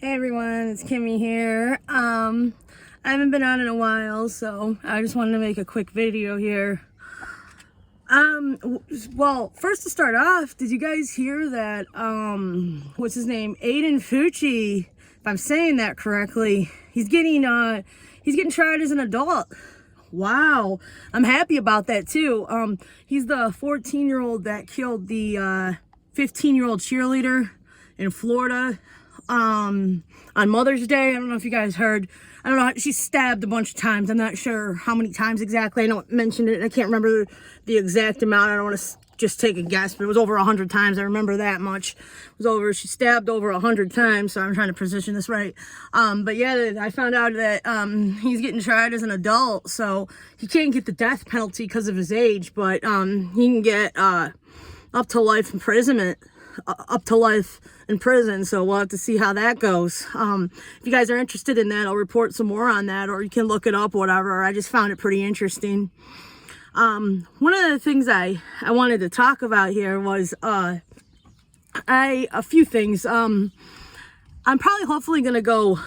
Hey everyone, it's Kimmy here. I haven't been on in a while, so I just wanted to make a quick video here. Well, first to start off, did you guys hear that, what's his name? Aiden Fucci, if I'm saying that correctly, he's getting tried as an adult. Wow, I'm happy about that too. He's the 14-year-old that killed the 15-year-old cheerleader in Florida on Mother's Day. I don't know if you guys heard. I don't know, she's stabbed a bunch of times. I'm not sure how many times exactly. I don't mention it. I can't remember the exact amount. I don't want to just take a guess, but it was over 100 times. I remember that much. It was over, she stabbed over 100 times, so I'm trying to position this right. But yeah, I found out that he's getting tried as an adult, so he can't get the death penalty because of his age, but he can get up to life imprisonment. So we'll have to see how that goes. If you guys are interested in that, I'll report some more on that, or you can look it up, whatever. I just found it pretty interesting. One of the things I wanted to talk about here was a few things. I'm probably hopefully gonna go,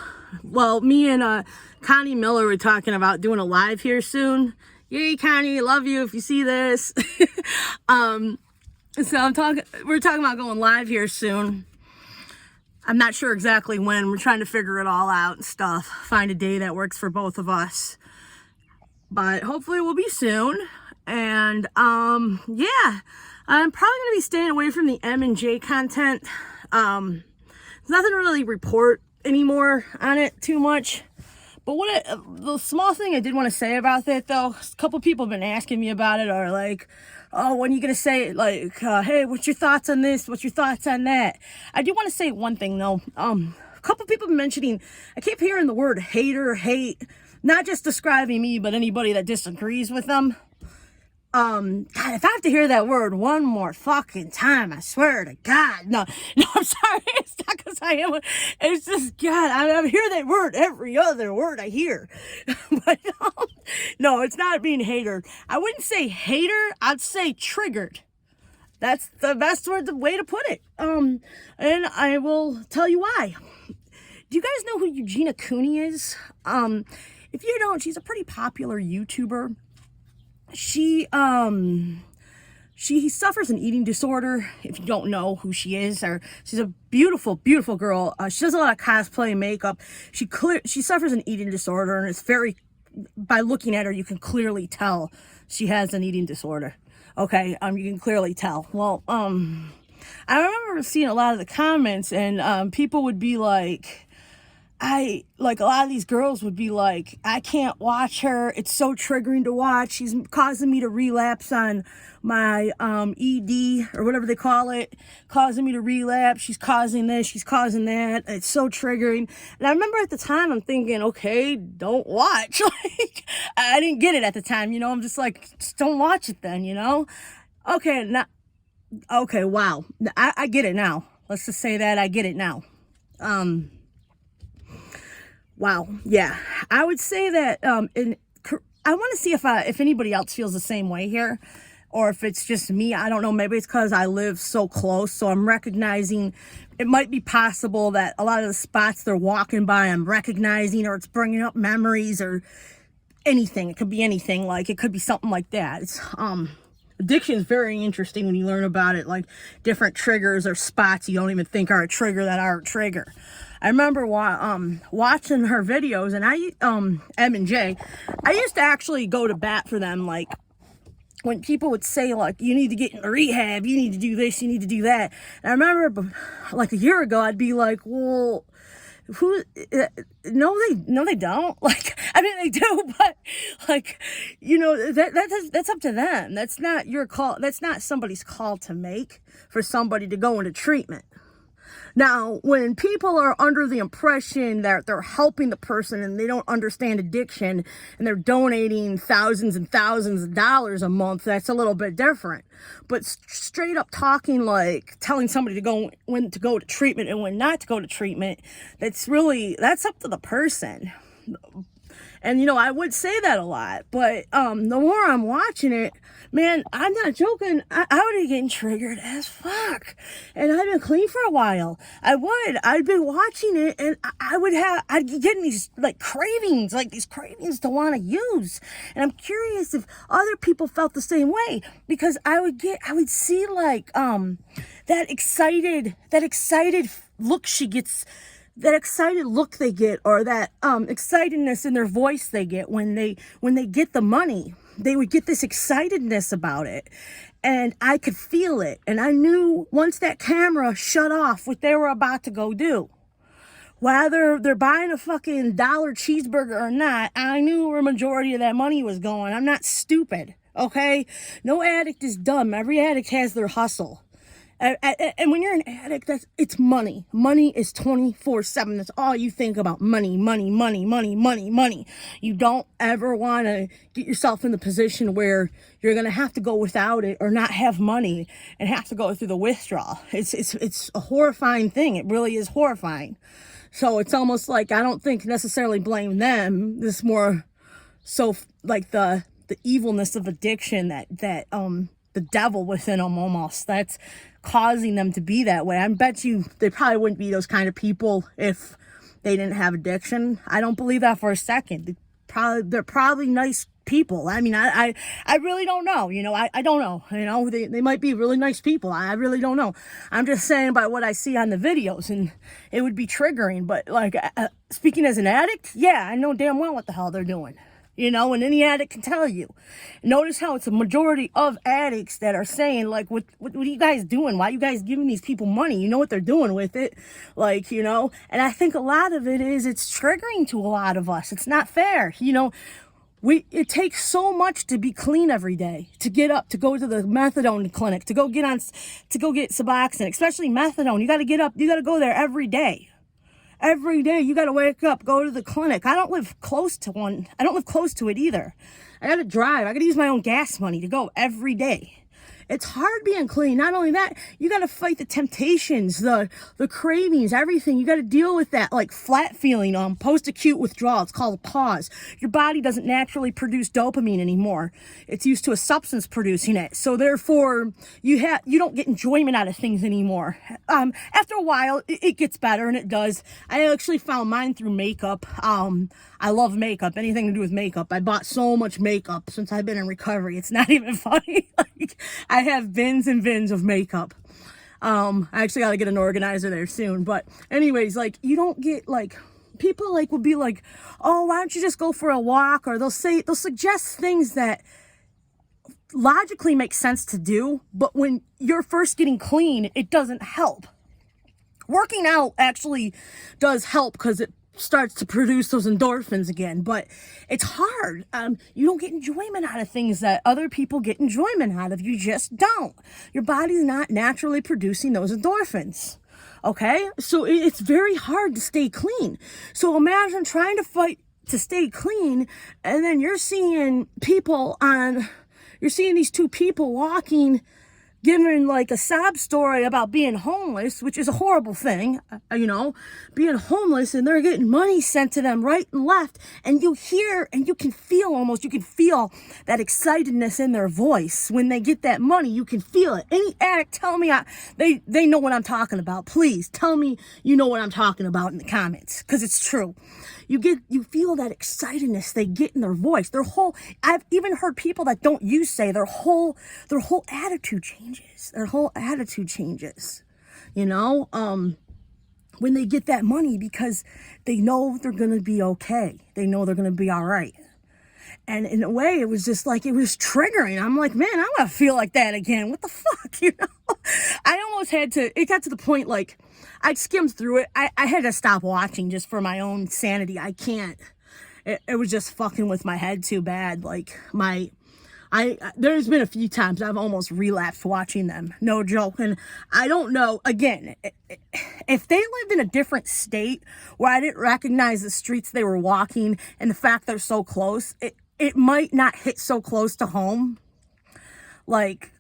well, me and Connie Miller were talking about doing a live here soon. Yay, Connie, love you if you see this. So we're talking about going live here soon. I'm not sure exactly when. We're trying to figure it all out and stuff. Find a day that works for both of us. But hopefully it will be soon. And yeah, I'm probably gonna be staying away from the M and J content. There's nothing to really report anymore on it too much. But the small thing I did want to say about that though, a couple people have been asking me about it, or like, oh, when are you going to say it? Like, hey, what's your thoughts on this? What's your thoughts on that? I do want to say one thing though. A couple people have been mentioning, I keep hearing the word hater, hate, not just describing me, but anybody that disagrees with them. God, if I have to hear that word one more fucking time, I swear to God, no, I'm sorry, it's not because I am, it's just, God, I hear that word every other word I hear, but, no, it's not being hater. I wouldn't say hater, I'd say triggered. That's the best way to put it, and I will tell you why. Do you guys know who Eugenia Cooney is? If you don't, she's a pretty popular YouTuber. She suffers an eating disorder, if you don't know who she is, or she's a beautiful, beautiful girl. She does a lot of cosplay and makeup. She suffers an eating disorder, and it's very, by looking at her, you can clearly tell she has an eating disorder. Okay, you can clearly tell. Well, I remember seeing a lot of the comments, and people would be like, a lot of these girls would be like, I can't watch her. It's so triggering to watch. She's causing me to relapse on my ED or whatever they call it, causing me to relapse. She's causing this, she's causing that. It's so triggering. And I remember at the time I'm thinking, okay, don't watch. Like, I didn't get it at the time, you know. I'm just like, just don't watch it then, you know. Okay, okay, wow. I get it now. Let's just say that I get it now. Wow, yeah, I would say that, I want to see if anybody else feels the same way here, or if it's just me. I don't know, maybe it's because I live so close, so I'm recognizing, it might be possible that a lot of the spots they're walking by, I'm recognizing, or it's bringing up memories, or anything. It could be anything, like, it could be something like that. It's, addiction is very interesting when you learn about it, like different triggers or spots you don't even think are a trigger that are a trigger. I remember watching her videos, and M and J, I used to actually go to bat for them, like, when people would say, like, you need to get in rehab, you need to do this, you need to do that. And I remember, like, a year ago, I'd be like, well, no, they don't. Like, I mean, they do, but, like, you know, that's up to them. That's not your call. That's not somebody's call to make for somebody to go into treatment. Now, when people are under the impression that they're helping the person and they don't understand addiction and they're donating thousands and thousands of dollars a month, that's a little bit different. But straight up talking, like telling somebody to go, when to go to treatment and when not to go to treatment, that's up to the person. And, you know, I would say that a lot, but the more I'm watching it, man, I'm not joking. I would be getting triggered as fuck. And I've been clean for a while. I'd been watching it, and I'd be getting these like cravings, to want to use. And I'm curious if other people felt the same way, because I would see like, that excited look she gets, that excited look they get, or that excitedness in their voice they get when they get the money. They would get this excitedness about it, and I could feel it. And I knew once that camera shut off what they were about to go do, whether they're buying a fucking $1 cheeseburger or not, I knew where a majority of that money was going. I'm not stupid, okay? No addict is dumb. Every addict has their hustle. And when you're an addict, it's money. Money is 24/7. That's all you think about. Money, money, money, money, money, money. You don't ever want to get yourself in the position where you're going to have to go without it or not have money and have to go through the withdrawal. It's a horrifying thing. It really is horrifying. So it's almost like, I don't think necessarily blame them. This more so like the evilness of addiction, that the devil within them almost, that's causing them to be that way. I bet you they probably wouldn't be those kind of people if they didn't have addiction. I don't believe that for a second. They're probably nice people. I mean, I really don't know. You know, I don't know. You know, they might be really nice people. I really don't know. I'm just saying by what I see on the videos, and it would be triggering. But like, speaking as an addict, yeah, I know damn well what the hell they're doing. You know, and any addict can tell you. Notice how it's a majority of addicts that are saying, like, what are you guys doing? Why are you guys giving these people money? You know what they're doing with it. Like, you know, and I think a lot of it is, it's triggering to a lot of us. It's not fair. You know, it takes so much to be clean every day, to get up, to go to the methadone clinic, to go get Suboxone, especially methadone. You got to get up. You got to go there every day. Every day you got to wake up, go to the clinic. I don't live close to one. I don't live close to it either. I got to drive. I got to use my own gas money to go every day. It's hard being clean. Not only that, you got to fight the temptations, the cravings, everything. You got to deal with that like flat feeling, post-acute withdrawal. It's called a pause. Your body doesn't naturally produce dopamine anymore. It's used to a substance producing it. So therefore, you don't get enjoyment out of things anymore. After a while, it gets better, and it does. I actually found mine through makeup. I love makeup, anything to do with makeup. I bought so much makeup since I've been in recovery. It's not even funny. Like, I have bins and bins of makeup. I actually got to get an organizer there soon. But anyways, like, you don't get, like, people like will be like, oh, why don't you just go for a walk? Or they'll suggest things that logically make sense to do, but when you're first getting clean, it doesn't help. Working out actually does help because it starts to produce those endorphins again, but it's hard. You don't get enjoyment out of things that other people get enjoyment out of. You just don't. Your body's not naturally producing those endorphins. Okay? So it's very hard to stay clean. So imagine trying to fight to stay clean, and then you're seeing these two people walking, giving like a sob story about being homeless, which is a horrible thing, you know, being homeless, and they're getting money sent to them right and left, and you hear and you can feel that excitedness in their voice when they get that money. You can feel it. Any addict, tell me they know what I'm talking about. Please tell me you know what I'm talking about in the comments, because it's true. You feel that excitedness they get in their voice. I've even heard people that don't use say their whole attitude changes. Their whole attitude changes, you know, when they get that money, because they know they're going to be okay. They know they're going to be all right. And in a way, it was just like, it was triggering. I'm like, man, I want to feel like that again. What the fuck, you know? I almost had to, it got to the point, like, I skimmed through it. I had to stop watching just for my own sanity. I can't. It was just fucking with my head too bad. Like, there's been a few times I've almost relapsed watching them. No joke. And I don't know, again, if they lived in a different state where I didn't recognize the streets they were walking and the fact they're so close, it might not hit so close to home. Like,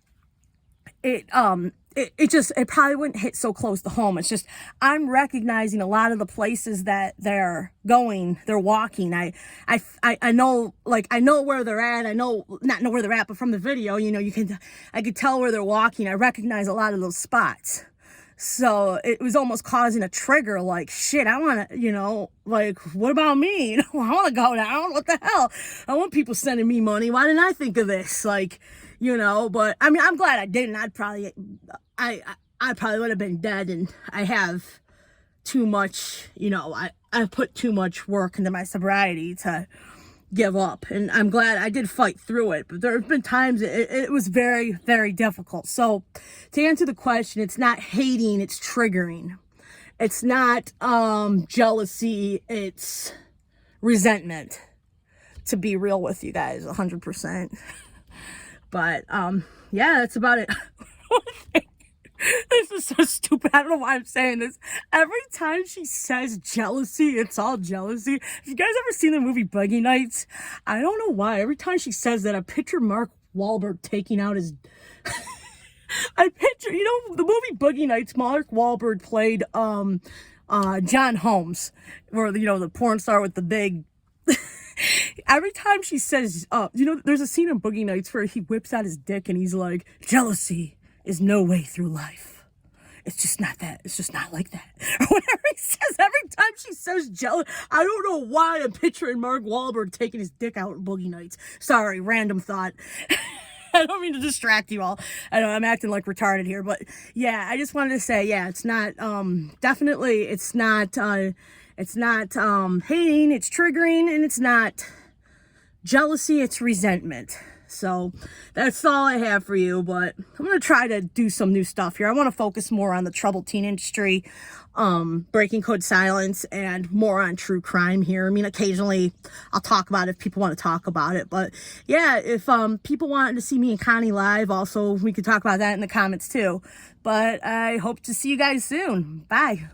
it it probably wouldn't hit so close to home. It's just, I'm recognizing a lot of the places that they're walking. I know, like, I know where they're at. I know, not know where they're at, but from the video, you know, I could tell where they're walking. I recognize a lot of those spots. So it was almost causing a trigger, like, shit, I want to, you know, like, what about me? You know, I want to go down. What the hell? I want people sending me money. Why didn't I think of this? Like, you know, but I mean, I'm glad I didn't. I probably would have been dead, and I have too much, you know, I put too much work into my sobriety to give up, and I'm glad I did fight through it. But there have been times it was very, very difficult. So to answer the question, it's not hating, it's triggering. It's not jealousy, it's resentment, to be real with you guys, 100%. But yeah, that's about it. This is so stupid. I don't know why I'm saying this. Every time she says jealousy, it's all jealousy. Have you guys ever seen the movie Buggy Nights? I don't know why. Every time she says that, I picture Mark Wahlberg taking out his... I picture, you know, the movie Buggy Nights, Mark Wahlberg played John Holmes, where, you know, the porn star with the big... Every time she says, you know, there's a scene in Boogie Nights where he whips out his dick and he's like, jealousy is no way through life. It's just not that. It's just not like that. Or whatever he says, every time she says jealous, I don't know why I'm picturing Mark Wahlberg taking his dick out in Boogie Nights. Sorry, random thought. I don't mean to distract you all. I know I'm acting like retarded here, but yeah, I just wanted to say, yeah, it's not, definitely, it's not hating, it's triggering, and it's not jealousy, it's resentment. So that's all I have for you, but I'm going to try to do some new stuff here. I want to focus more on the troubled teen industry, breaking code silence, and more on true crime here. I mean, occasionally I'll talk about it if people want to talk about it, but yeah, if people wanted to see me and Connie live, also we could talk about that in the comments too. But I hope to see you guys soon. Bye.